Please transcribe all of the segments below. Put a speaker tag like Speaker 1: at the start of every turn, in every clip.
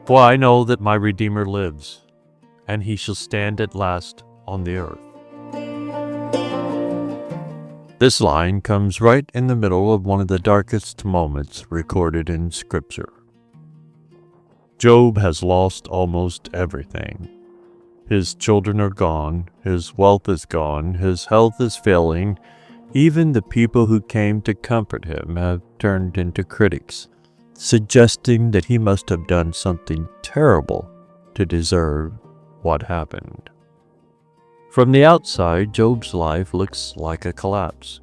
Speaker 1: For I know that my Redeemer lives, and he shall stand at last on the earth. This line comes right in the middle of one of the darkest moments recorded in Scripture. Job has lost almost everything. His children are gone, his wealth is gone, his health is failing. Even the people who came to comfort him have turned into critics, suggesting that he must have done something terrible to deserve what happened. From the outside, Job's life looks like a collapse.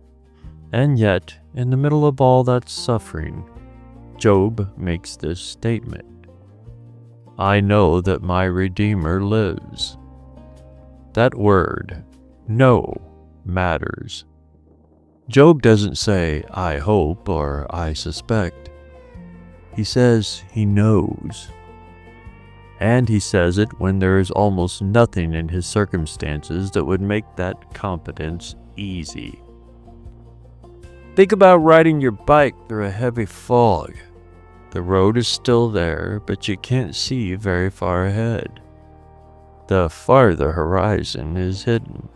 Speaker 1: And yet, in the middle of all that suffering, Job makes this statement: I know that my Redeemer lives. That word, know, matters. Job doesn't say, I hope or I suspect. He says he knows. And he says it when there is almost nothing in his circumstances that would make that confidence easy. Think about riding your bike through a heavy fog. The road is still there, but you can't see very far ahead. The farther horizon is hidden.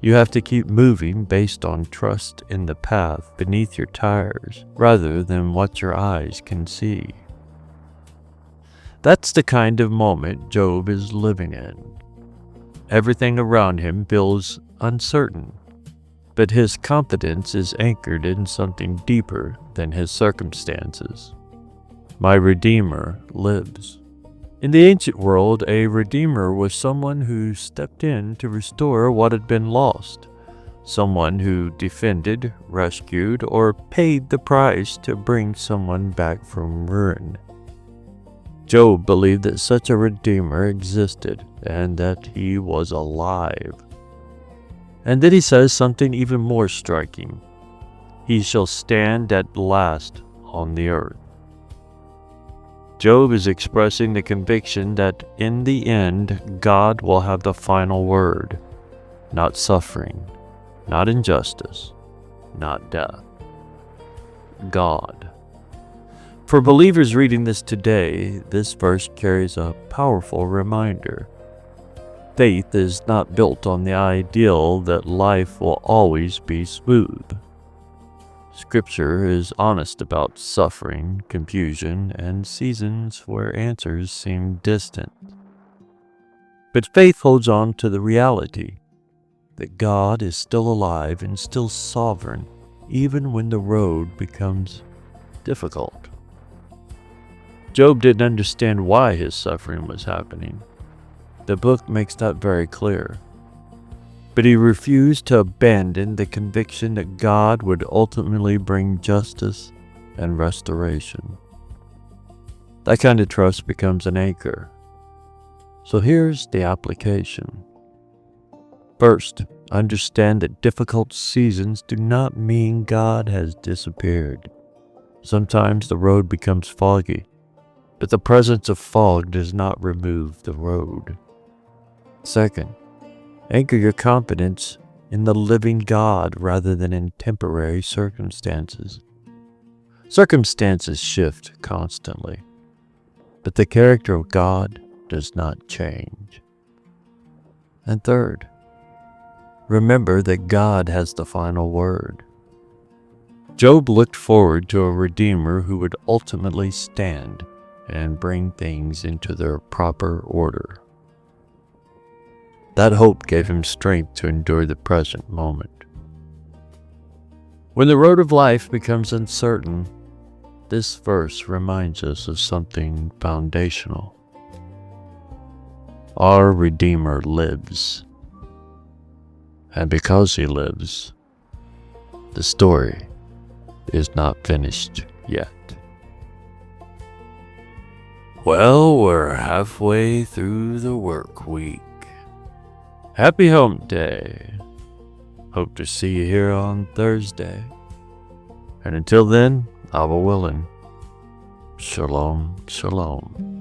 Speaker 1: You have to keep moving based on trust in the path beneath your tires, rather than what your eyes can see. That's the kind of moment Job is living in. Everything around him feels uncertain, but his confidence is anchored in something deeper than his circumstances. My Redeemer lives. In the ancient world, a Redeemer was someone who stepped in to restore what had been lost, someone who defended, rescued, or paid the price to bring someone back from ruin. Job believed that such a Redeemer existed and that he was alive. And then he says something even more striking. He shall stand at last on the earth. Job is expressing the conviction that in the end, God will have the final word, not suffering, not injustice, not death. God. For believers reading this today, this verse carries a powerful reminder. Faith is not built on the ideal that life will always be smooth. Scripture is honest about suffering, confusion, and seasons where answers seem distant. But faith holds on to the reality that God is still alive and still sovereign, even when the road becomes difficult. Job didn't understand why his suffering was happening. The book makes that very clear. But he refused to abandon the conviction that God would ultimately bring justice and restoration. That kind of trust becomes an anchor. So here's the application. First, understand that difficult seasons do not mean God has disappeared. Sometimes the road becomes foggy, but the presence of fog does not remove the road. Second, anchor your confidence in the living God rather than in temporary circumstances. Circumstances shift constantly, but the character of God does not change. And third, remember that God has the final word. Job looked forward to a Redeemer who would ultimately stand and bring things into their proper order. That hope gave him strength to endure the present moment. When the road of life becomes uncertain, this verse reminds us of something foundational. Our Redeemer lives. And because he lives, the story is not finished yet. Well, we're halfway through the work week. Happy Home Day. Hope to see you here on Thursday. And until then, Abba willing, shalom, shalom.